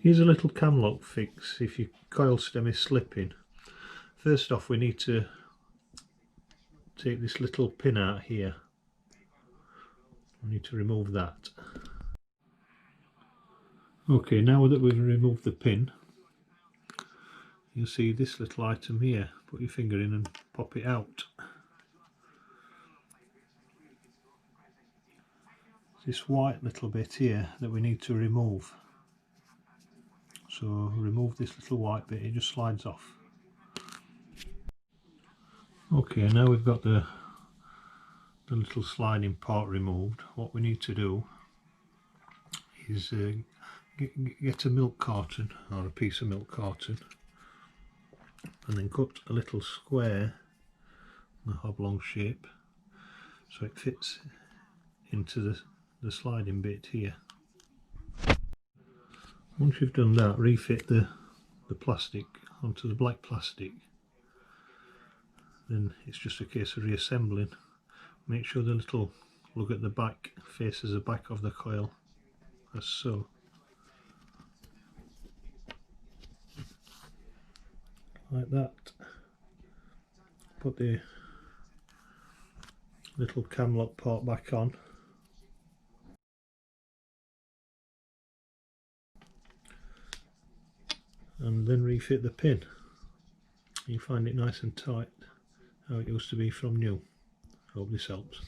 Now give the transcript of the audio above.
Here's a little cam lock fix if your coil stem is slipping. First off, we need to take this little pin out here. We need to remove that. Okay, now that we've removed the pin, you'll see this little item here. Put your finger in and pop it out. This white little bit here that we need to remove. So remove this little white bit, it just slides off. Okay, now we've got the little sliding part removed. What we need to do is get a milk carton or a piece of milk carton and then cut a little square in a oblong shape so it fits into the sliding bit here. Once you've done that, refit the plastic onto the black plastic. Then it's just a case of reassembling. Make sure the little lug at the back faces the back of the coil, as so. Like that. Put the little cam lock part back on. And then refit the pin. You find it nice and tight, how it used to be from new. Hope this helps.